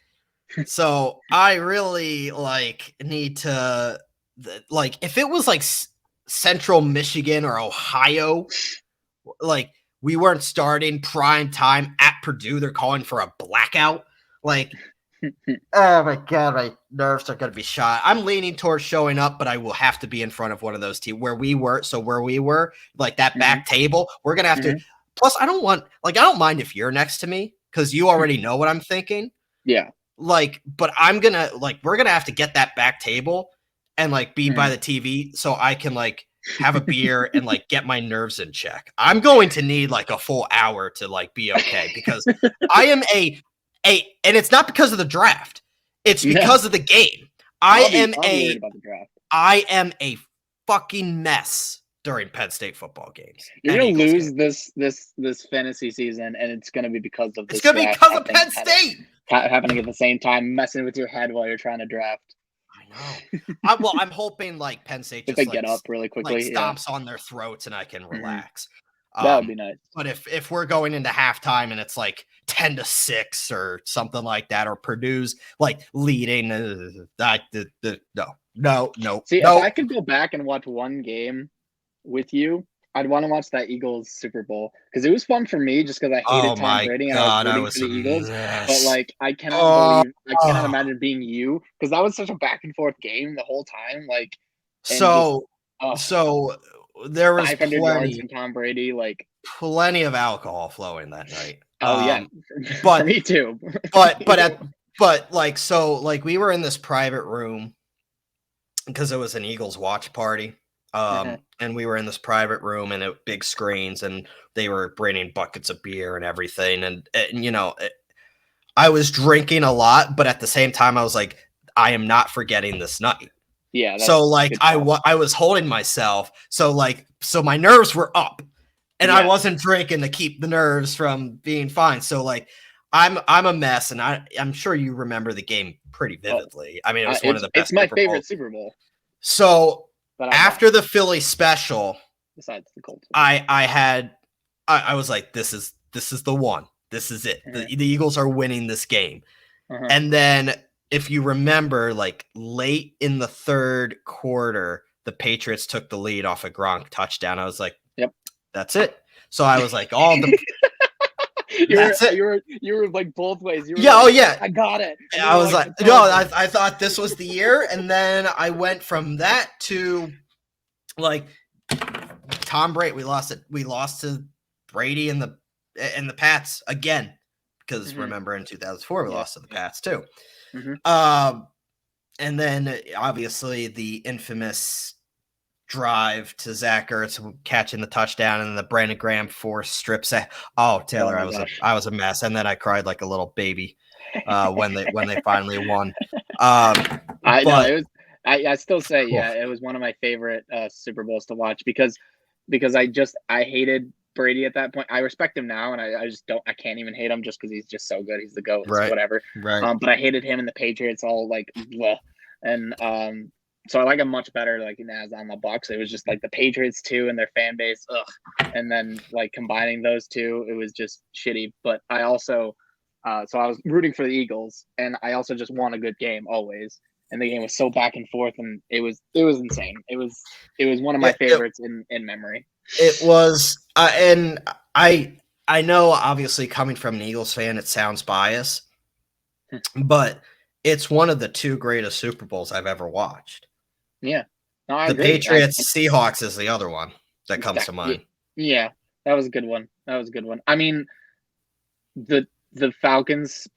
So I really need to if it was like Central Michigan or Ohio, like we weren't starting prime time at Purdue, they're calling for a blackout. Oh my God, my nerves are going to be shot. I'm leaning towards showing up, but I will have to be in front of one of those teams where we were, like that back table, we're going to have to. Plus, I don't mind if you're next to me because you already know what I'm thinking. Yeah. But we're going to have to get that back table and be by the TV so I can have a beer and get my nerves in check. I'm going to need a full hour to be okay because I am and it's not because of the draft. It's because of the game. I am a fucking mess during Penn State football games. You're going to lose this fantasy season, and it's going to be because of this. It's going to be because of Penn State happening at the same time, messing with your head while you're trying to draft. I know. I'm hoping Penn State just they get up really quickly, stomps on their throats, and I can relax. That would be nice. But if we're going into halftime and it's 10-6 or something like that, or Purdue's leading, no. See, if I could go back and watch one game with you, I'd want to watch that Eagles Super Bowl because it was fun for me just because I hated Tom Brady and I was rooting for the Eagles. But I cannot imagine being you because that was such a back and forth game the whole time. So there was 500 yards from Tom Brady, plenty of alcohol flowing that night. But me too. We were in this private room because it was an Eagles watch party. And we were in this private room and big screens, and they were bringing buckets of beer and everything. And I was drinking a lot, but at the same time, I was like, I am not forgetting this night. Yeah. So I was holding myself. So my nerves were up, and I wasn't drinking to keep the nerves from being fine. So I'm a mess, and I'm sure you remember the game pretty vividly. I mean, it was one of the best. It's my favorite Super Bowl. So after the Philly special, besides the Colts, I was like, this is the one. This is it. The Eagles are winning this game. And then if you remember, late in the third quarter, the Patriots took the lead off a Gronk touchdown. I was like, yep, that's it. So I was like, all the. You were both ways. I got it. And I was no, I thought this was the year, and then I went from that to Tom Brady. We lost to Brady and the Pats again because remember in 2004 we lost to the Pats too. And then obviously the infamous drive to Zach Ertz catching the touchdown, and the Brandon Graham force strips. Taylor, I was a mess, and then I cried like a little baby when they finally won. I I still say, yeah, it was one of my favorite Super Bowls to watch because I hated Brady at that point. I respect him now, and I can't even hate him just because he's just so good. He's the GOAT, Right. whatever. Right. But I hated him and the Patriots all like, bleh. And so I like him much better like as on the Bucs. It was just like the Patriots too and their fan base, and then like combining those two, it was just shitty. But I also, so I was rooting for the Eagles, and I also just want a good game always. And the game was so back and forth, and it was insane. It was one of my favorites in memory. It was, and I know obviously coming from an Eagles fan, it sounds biased, but it's one of the two greatest Super Bowls I've ever watched. Yeah, no, I the agree. Patriots Seahawks is the other one that comes to mind. Yeah, that was a good one. I mean, the Falcons.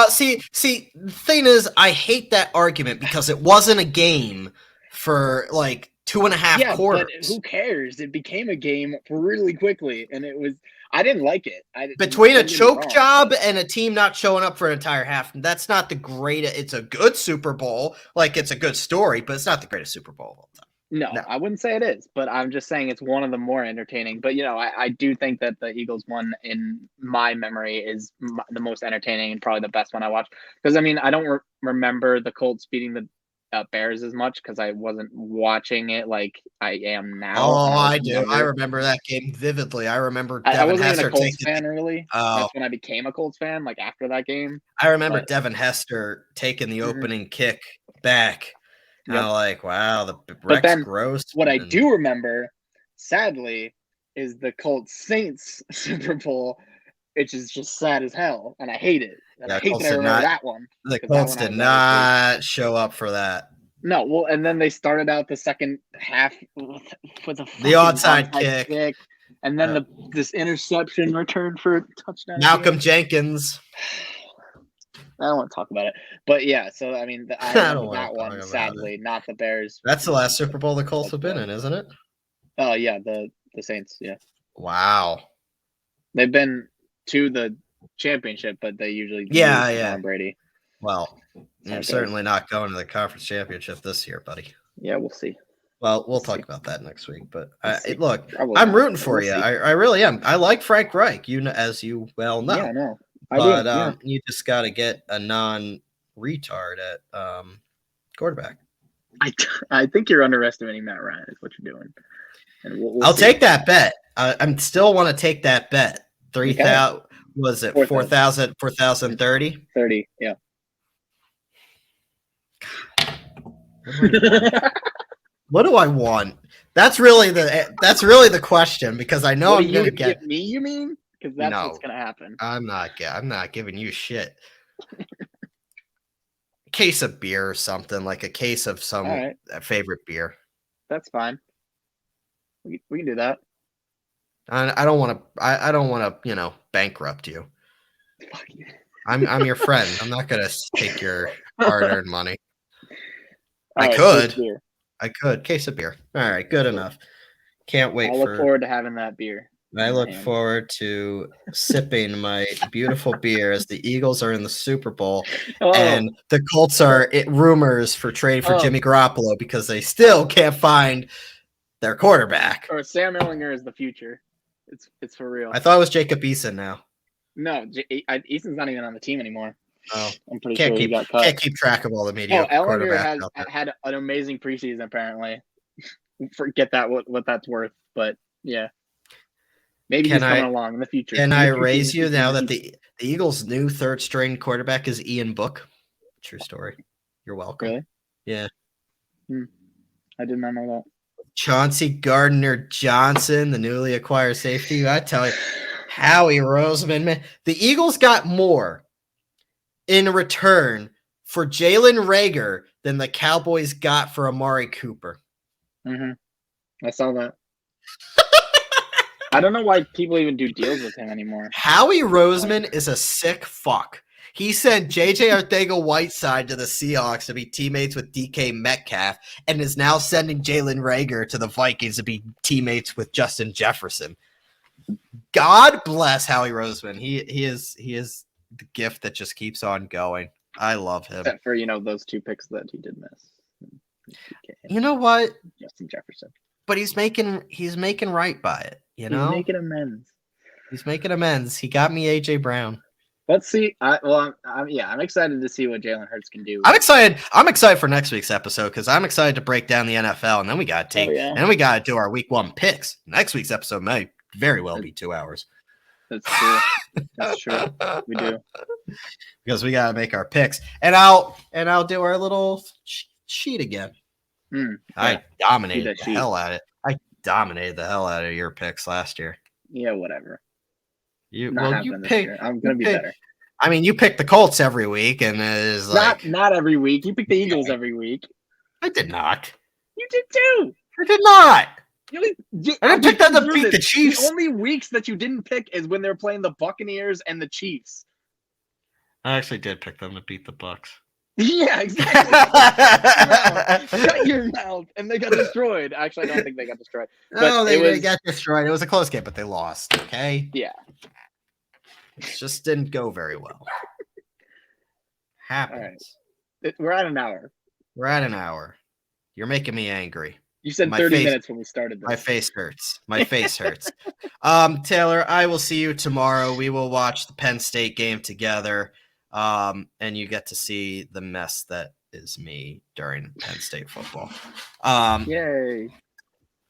See, the thing is, I hate that argument because it wasn't a game for like 2.5 quarters. But who cares? It became a game really quickly, and it was. I didn't like it. Between a choke job and a team not showing up for an entire half, that's not the greatest. It's a good Super Bowl, like it's a good story, but it's not the greatest Super Bowl of all time. No, I wouldn't say it is, but I'm just saying it's one of the more entertaining. But, I do think that the Eagles one in my memory is the most entertaining and probably the best one I watched. Because, I mean, I don't remember the Colts beating the Bears as much because I wasn't watching it like I am now. Oh, I do. Younger. I remember that game vividly. I remember I wasn't even a Colts fan, really. That's when I became a Colts fan, like after that game. I remember Devin Hester taking the opening kick back. Yep. I'm like, wow, the Rex gross. What I do remember, sadly, is the Colts Saints Super Bowl, which is just sad as hell, and I hate it. And I hate that I remember that one. The Colts did not show up for that. No, well, and then they started out the second half with the onside kick, and then this interception return for a touchdown. Malcolm Jenkins. I don't want to talk about it, but yeah. So I mean, I don't that one. Sadly, not the Bears. That's the last Super Bowl the Colts have been in, isn't it? Oh yeah, the Saints. Yeah. Wow. They've been to the championship, but they usually Tom Brady. Well, you're certainly not going to the conference championship this year, buddy. Yeah, we'll see. Well, we'll talk about that next week. But look, I'm rooting for you. I really am. I like Frank Reich, as you well know. Yeah, I know. But you just got to get a non-retard at quarterback. I think you're underestimating Matt Ryan is what you're doing. And we'll I'll take that bet. I still want to take that bet. 3,000 was it 4,000 4,030? 30, yeah. What do I want? That's really the question because I know I'm going to get me. You mean? Because that's what's going to happen. I'm not giving you shit. A case of beer or something, like a case of some favorite beer. That's fine. We can do that. I don't want to. Bankrupt you. Fuck you. I'm your friend. I'm not going to take your hard-earned money. I could. Case of beer. All right, good enough. Can't wait. I look forward to having that beer. I look forward to sipping my beautiful beer as the Eagles are in the Super Bowl and the Colts are rumors for trade for Jimmy Garoppolo because they still can't find their quarterback. Or Sam Ehlinger is the future. It's for real. I thought it was Jacob Eason now. No, Eason's not even on the team anymore. Oh, I'm pretty sure he got cut. Can't keep track of all the media. Ehlinger has had an amazing preseason. Apparently, forget that what that's worth. But yeah, maybe he's coming along in the future. Can I raise you now that the Eagles' new third string quarterback is Ian Book? True story. You're welcome. Really? Yeah. I did not know that. Chauncey Gardner-Johnson, the newly acquired safety. I tell you, Howie Roseman, man, the Eagles got more in return for Jalen Reagor than the Cowboys got for Amari Cooper. I saw that. I don't know why people even do deals with him anymore. Howie Roseman is a sick fuck. He sent J.J. Arcega-Whiteside to the Seahawks to be teammates with DK Metcalf and is now sending Jalen Reagor to the Vikings to be teammates with Justin Jefferson. God bless Howie Roseman. He is the gift that just keeps on going. I love him. Except for, those two picks that he did miss. You know what? Justin Jefferson. But he's making right by it. You know, he's making amends. He's making amends. He got me AJ Brown. Let's see. I'm excited to see what Jalen Hurts can do. I'm excited for next week's episode because I'm excited to break down the NFL, and then we got to do our week 1 picks. Next week's episode may very well be 2 hours. That's true. That's true. We do because we got to make our picks, and I'll do our little sheet again. I dominated the hell out of it. I dominated the hell out of your picks last year. Yeah, whatever. You picked. I'm gonna be better. I mean, you pick the Colts every week, and it's like not every week. You pick the Eagles every week. I did not. You did too. I did not. I didn't pick them to beat the Chiefs. The only weeks that you didn't pick is when they're playing the Buccaneers and the Chiefs. I actually did pick them to beat the Bucs. Yeah, exactly. Shut your mouth. And they got destroyed. Actually, I don't think they got destroyed. No, they got destroyed. It was a close game, but they lost. Okay. Yeah. It just didn't go very well. Happens. All right. We're at an hour. We're at an hour. You're making me angry. You said 30 minutes when we started this. My face hurts. My face hurts. Taylor, I will see you tomorrow. We will watch the Penn State game together. And you get to see the mess that is me during Penn State football. Yay.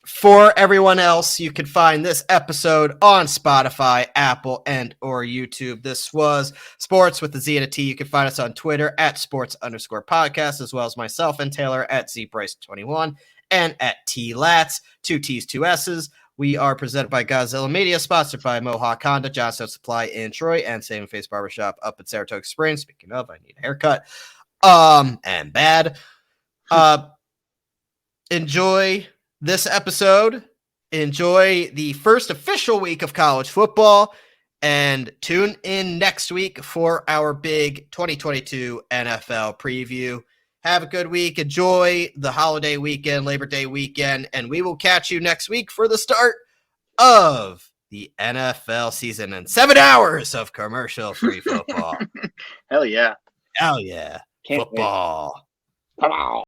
For everyone else, you can find this episode on Spotify, Apple, and or YouTube. This was Sports with the Z and a T. You can find us on Twitter at sports_podcast, as well as myself and Taylor at ZBryce21 and at TLats, 2 T's, 2 S's. We are presented by Gozilla Media, sponsored by Mohawk Honda, Johnstone Supply in Troy, and Saving Face Barbershop up at Saratoga Springs. Speaking of, I need a haircut. And bad. Enjoy this episode. Enjoy the first official week of college football. And tune in next week for our big 2022 NFL preview. Have a good week. Enjoy the holiday weekend, Labor Day weekend, and we will catch you next week for the start of the NFL season and 7 hours of commercial-free football. Hell yeah. Hell yeah. Can't football. Wait.